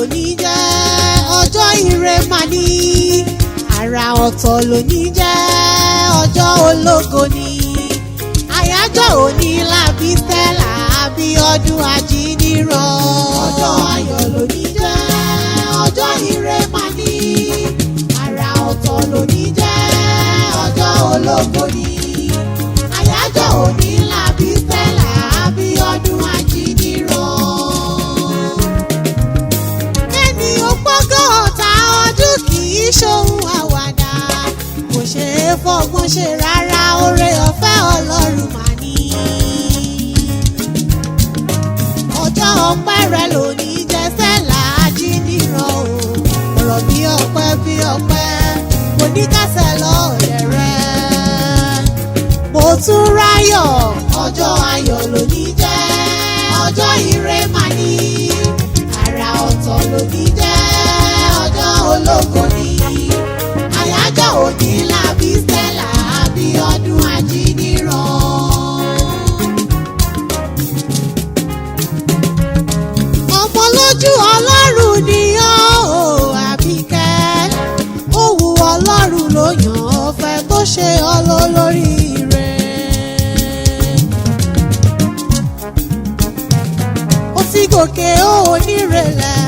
lóní jẹ́ ọjọ́ ire mà ní. Àrà ọ̀tọ̀ lóní jẹ́ ọjọ́ ológo ni. Àyájọ́ òní làbí Stella Abíọ́dún Ajíniran. Ọjọ́ ayọ̀ lóní jẹ́ ọjọ́ ire mà ní. Àrà ọ̀tọ̀ lóní jẹ́ ọjọ́ ológo ni. Àyájọ́ òní làbí Stella Abíọ́dún Ajíniran. Ẹni ó pọ́gọ́ta ọdún kì í ṣohun àwàdà. Kò ṣe é fọgbọ́n ṣe rárá, oore ọ̀fẹ́ Ọlọ́run mà ní. Ọjọ́ ọpẹ́ rẹ lónìí jẹ́ Stella Ajíniran o. Ọ̀rọ̀ bí ọpẹ́ kò ní kásẹ̀ lọ́ọ̀dẹ̀ rẹ. Mo tún ráyọ̀, ọjọ́ ayọ̀ lónìí jẹ́ ọjọ́ ire mà ní. Àrà ọ̀tọ̀ lónìí jẹ́ ọjọ́ ológo ni. Àyájọ́ òní làbí Stella Abíọ́dún Ajíniran. Ọmọ lójú Ọlọ́run ni ó Àbíkẹ́. Ó wu Ọlọ́run ló yàn ọ́ fẹ́ tó ṣe ọ́ lólórí rẹ̀. Ó ti gòkè ó onírẹ̀lẹ̀,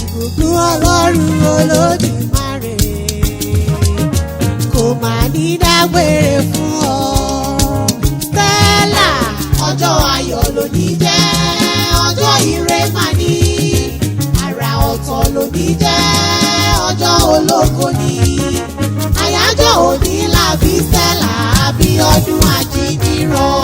ìbùkún Ọlọ́run Olódùmarè kò má ní dágbére fún ọ. Stella, ọjọ́ ayọ̀ lónìí jẹ́ ọjọ́ ire mà ní. Àrà ọ̀tọ̀ lónìí jẹ́ ọjọ́ ológo ni. Àyájọ́ òní làbí Stella Abíọ́dún Ajíniran.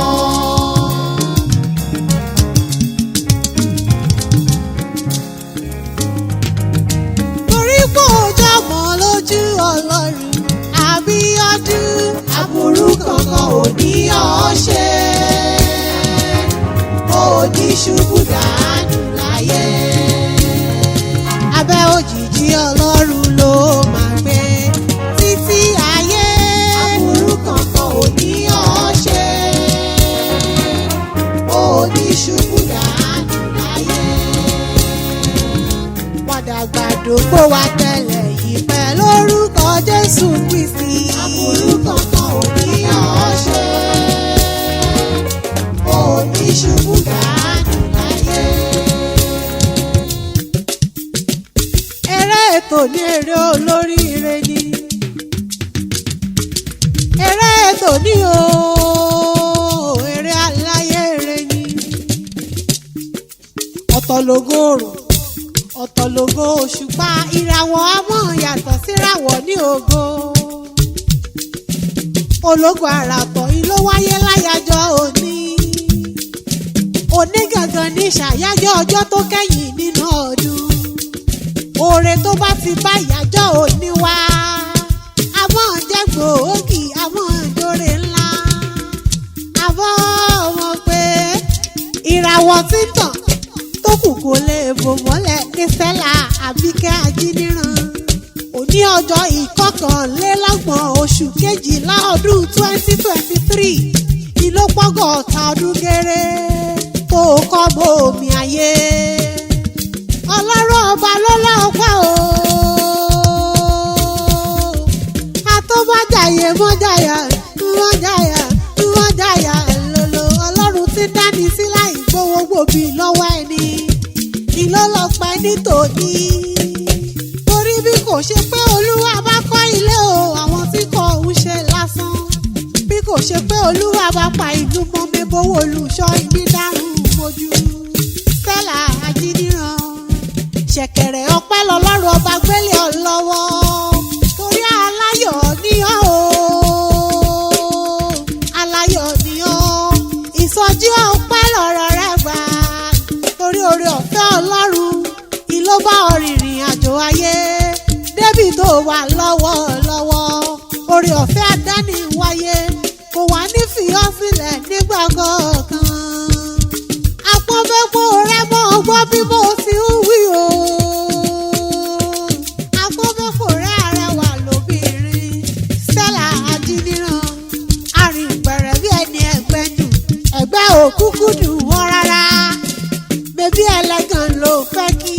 Torí kò jọmọ́ lójú Ọlọ́run Abíọ́dún, aburú kankan ò ní ọ́ ṣe. Ó ní ṣubú dànù láyé. Abẹ́ òjìji Ọlọ́run ló máa gbé títí ayé. Aburú kankan ò ní ọ́ ṣe. Ó ní ṣubú dànù láyé. Padà gbàdúgbò wa tẹ́lẹ̀ yìí pẹ́ lórúkọ Jésù Kristi. Aburú kankan ò ní ọ́ ṣe. Ó ní ṣubú dànù láyé. Eré ètò ní eré olóríire ni. Eré ètò ní eré aláyére ni. Ọ̀tọ̀ lógo òrùn, ọ̀tọ̀ lógo òṣùpá, ìràwọ̀ àmọ́ yàtọ̀ síràwọ̀ ní ògo. Ológo àràtọ̀ ló wáyé láyájọ́ òní. Òní gangan ní ṣàyájọ́ ọjọ́ tó kẹ́yìn nínú ọdún. Oore tó bá ti bá ìyájọ́ òní wá, àmọ́ jẹ́ gbòógì, àmọ́ ìjórè ńlá. Àmọ́ wọn pé ìràwọ̀ tí ń tàn tó kù kò lè bò mọ́lẹ̀ ní Stella Àbíkẹ́ Ajíniran. Òní ọjọ́ ìkọkànlélọ́gbọ̀n oṣù kejìlá ọdún 2023 ìló pọ́gọ́ta ọdún géré tó kọ́ bó omi ayé. Ọlọ́run ọba ló lọ́pẹ́ o. Àtọ́bájàyè mọ́jàyà lolo. Ọlọ́run ti dání sí láì gbowó gbòbí lọ́wọ́ ẹni. Ìlọ́lọ́pẹ́ ní tòní. Torí bí kò ṣe pé Olúwa bá kọ́ ilé o, àwọn tí kò ń ṣe lásán. Bí kò ṣe pé Olúwa bá pa ìlú mọ́ mẹ́bọ̀wọ́ olùṣọ́ ibi dárùn mojú. Stella Ajíniran. Ṣẹ̀kẹ̀rẹ̀ ọpẹ́ lọ́lọ́run ọba gbélé ọ lọ́wọ́. Torí aláyọ̀ ni ọ́ o. Aláyọ̀ ni ọ́. Ìsọjí ọpẹ́ lọ̀rọ̀ rẹ gbà. Torí oore ọ̀fẹ́ Ọlọ́run ìló bá ọ rìnrìn àjò ayé. Débì tó wà lọ́wọ́lọ́wọ́. Oore ọ̀fẹ́ àdáni wáyé. Kò wá ní fi ọ́ sílẹ̀ nígbà kọ̀ọ̀kan. Àpọ́nbẹ́pọ̀ rẹ mọ́ ọgbọ́ bí mo ti ń wí o. Àpọ́nbẹ́pọ̀ rẹ arẹwà lóbìnrin. Stella Ajíniran. Arìnpẹ̀rẹ̀ bí ẹni ẹgbẹ́ dùn. Ẹgbẹ́ òkúkú dùn wọ́n rárá. Bébí ẹlẹ́gàn ló fẹ́ kí.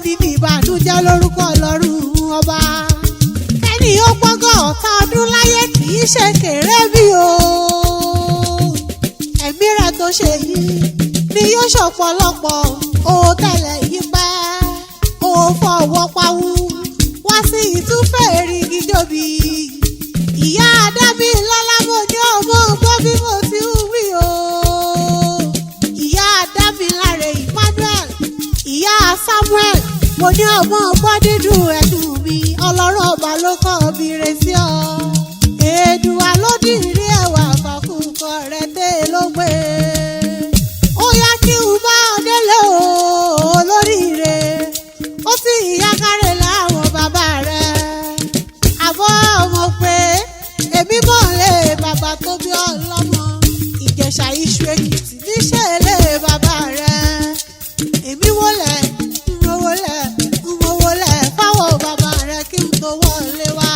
ní ìbànújẹ́ lórúkọ Ọlọ́run ọba. Kẹ́ni ó gbọ́gọ́ ọ̀tá ọdún láyé kì í ṣe kéré bí o. Ẹ̀mí rẹ̀ tó ṣe yìí ni yóò ṣọ̀pọ̀lọpọ̀ ó tẹ̀lé yìí pẹ́. Ó fọwọ́ pawú wá sí ìtúfẹ́ èrìgì jòbí. Ìyá Adámi lọ́lá mo ní ọmọ gbọ́ bí mo ti ń wí o. Ìyá Adámi láre Emmanuel, ìyá Samuel, mo ní ọmọ gbọ́ dídùn ẹ̀dùn mi. Ọlọ́run ọba ló kọ́ mi re sí ọ. Èdùà ló dìrí ẹwà fàkùkọ rẹ̀ dé ló gbé. Ó yá kí n bá ọ délé o olóríire. Ó sì ìyá kárẹ̀ láwọn bàbá rẹ̀. Àbọ̀ ọmọ pé èmi mọ̀ lé bàbá tó bí ọlọ́mọ. Ìjẹ̀ṣà Iṣu Èkìtì níṣẹ́ lé bàbá rẹ̀. Èmi wọlé fáwọn bàbá rẹ̀ kí n tó wọlé wá.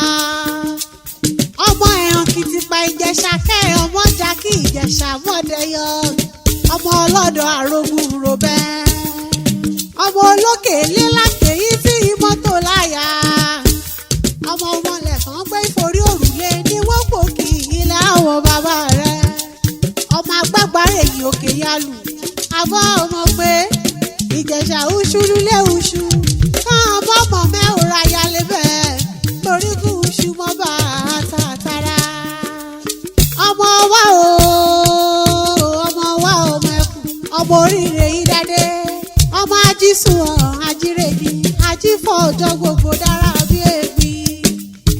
Ọmọ ẹ̀hàn Kìtìpá Ìjẹ̀ṣà kẹ́ ọmọ Jákì Ìjẹ̀ṣà mọ́dẹ̀yọ. Ọmọ ọlọ́dọ̀ àrògùn ròbẹ́. Ọmọ olókè lílàkè yìí tí mọ́tò láyà. Ọmọ ọmọlẹ̀ kan gbé ìforí òrùlé ní wọ́n pò kì í ilé àwọn bàbá rẹ̀. Ọmọ agbágbárè yìí òkè yálù. Àbọ̀ ọmọ pé Ìjẹ̀ṣà uṣu lulẹ̀ uṣu. Káà bọ́mọ mẹ́wòrán ayálé bẹ́ẹ̀ torí kú uṣu mọ́ bá a tààtàrà. Ọmọ wa o, ọmọ wa ọmọ ẹkùn, ọmọ oríire yìí dádé. Ọmọ ajísùn ajírèdí, ajífọ̀ ọjọ́ gbogbo dára bí ègbì.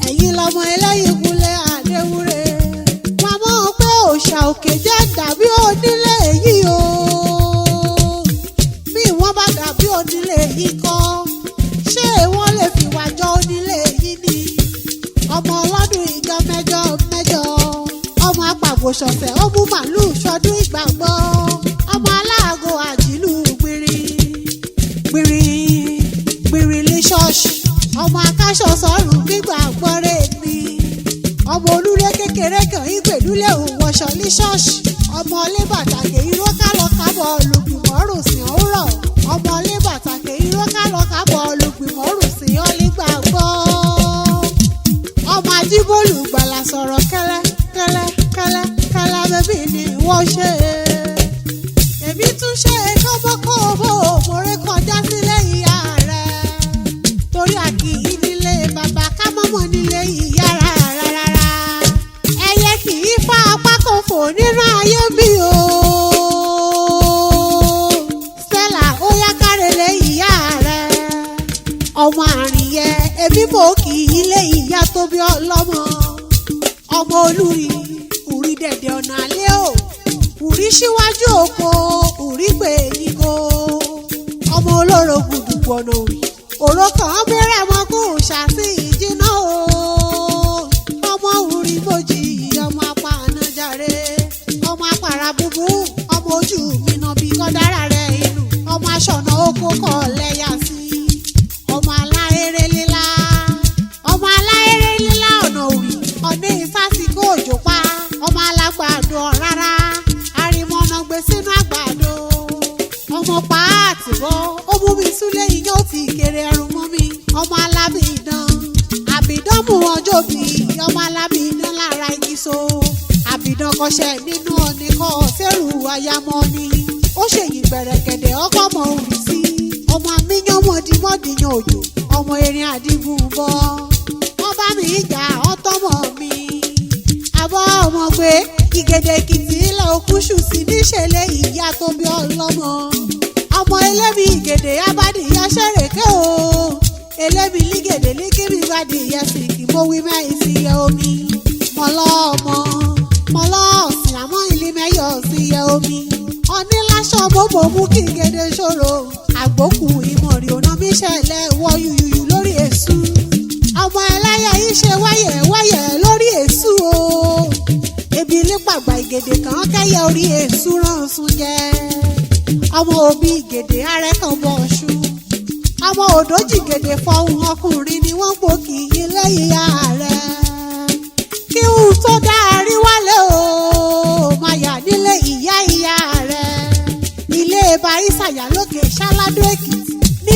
Ẹ̀yin lọmọ eléyìí kúnlẹ̀ àdéwúre. Wọ́n mọ̀ pé òòṣà òkè jẹ́ dàbí onílé yìí o. Bí wọ́n bá dàbí onílé yìí kọ́, ṣé wọ́n lè fi wá jọ onílé yìí ni? Ọmọ ọlọ́dún ìjọ mẹ́jọ mẹ́jọ. Ọmọ apàgbòṣọ̀fẹ̀ ó mú màlúù ṣọdún ìgbàgbọ́. Ọmọ aláàgọ́ àjìlú gbìrì lé ṣọ́ọ̀ṣì. Ọmọ akáṣọ sọ́rùn gbígbà gbọ́rẹ́ mi. Ọmọ olúlé kékeré kan ìgbèdúlé òwòṣọ ní ṣọ́ọ̀ṣì. Ọmọ ilé bàtàkè irọ́ kálọ̀ kábọ̀ olùgbìmọ̀ rò sí ọ̀rọ̀. Ọmọ ilé bàtàkè irọ́ kálọ̀ kábọ̀ olùgbìmọ̀ rò sí ọ̀lẹ́gbà gbọ́. Ọmọ ajíbólú gbàlà sọ̀rọ̀ kẹ́lẹ́ bẹ́bí ni wọ́n ṣe. Èmi tún ṣe kọ́bọ́kọ́bọ́ òmòrè kọjá sílé ìyá rẹ̀. Torí àkì í nílé bàbá ká mọ́mọ́ nílé ìyá rárá. Ẹyẹ kì í fá apá kan fò nínú ayé bí o. Stella ó yá kárẹ̀lẹ̀ ìyá rẹ̀. Ọmọ àrìnyẹ èmi mò kì í lé ìyá tó bí ọlọ́mọ. Ọmọ olúri ùrí dẹ̀dẹ̀ ọ̀nà alẹ́ o. Ùrí síwájú òpó ùrí pè nígo. Ọmọ olóró gbùdùgbù ọ̀nà òrì. Òró kan bẹ̀rẹ̀ mọ́ kó ṣàṣì ìjìnà o. Ọmọ ùrí mojì ọmọ apá ànájàre. Ọmọ apàrà búbú ọmọ ojú mi nà bí kọ́dára rẹ̀ inú. Ọmọ aṣọ̀nà oko kọ̀ lẹ́yà sí. Ọmọ aláhéré lílá. Ọmọ aláhéré lílá ọ̀nà òrì. Ọ̀nà ìsásíkò òjò pa. Ọmọ alágbàdo rárá. Arimọ̀nà gbé sínú àgbàdo. Ọmọ pààtì bọ́ ó mú mi súlé iyán ó ti kéré ẹrù mọ́ mi. Ọmọ alábìdán àbìdán mú ọjọ́ bí. Ọmọ alábìdán lára igi so. Àbìdán kọṣẹ́ nínú ọ̀nì kọ́ sẹ́rù ayámọ́ ni. Ó ṣèyí gbẹ̀rẹ̀gẹ̀dẹ̀ ọkọ̀ mọ òrì sí. Ọmọ amíyán mọ̀dìmọ́dìyàn òjò. Ọmọ erin àdìgún bọ́. Wọ́n bá mi jà ọ́tọ́mọ̀ mi. Àbọ̀ ọmọ gbé Ìgèdè Èkìtì ilẹ̀ òkúṣù sí níṣẹ̀lẹ̀ ìyá tó bí ọlọ́mọ. Ọmọ ẹlẹ́mi Ìgèdè abádì ìyá ṣẹ̀rẹ̀kẹ́ o. Ẹlẹ́mi lígèdè líkìrì ìbàdí ìyá sìkì mo wí mẹ́rin sí iye omi. Mọ̀lọ́ ọmọ mọ̀lọ́ ọ̀sìn àmọ́ ilé mẹ́yọ̀ sí iye omi. Ọní láṣọ bòbò mú kí Ìgèdè ṣòro. Àgbókù ìmọ̀rì ònà mi ṣẹlẹ̀ wọ yuyuyu lórí èṣù. Ọmọ ẹlẹ́yẹ yìí ṣe wáyẹ̀ lórí èṣù o. Ebi nípàgbà Ìgèdè kan kẹ́yẹ orí èṣù ránṣun jẹ. Ọmọ òbí Ìgèdè arẹ kan bọ̀ ṣu. Ọmọ òdòjì Ìgèdè fọhùn ọkùnrin ni wọ́n gbòkì ilé ìyá rẹ̀. Kí n tó dárí wálé o, máa yà nílé ìyá rẹ̀. Ilé Barísàyà lókè Ṣáládó Èkìtì ní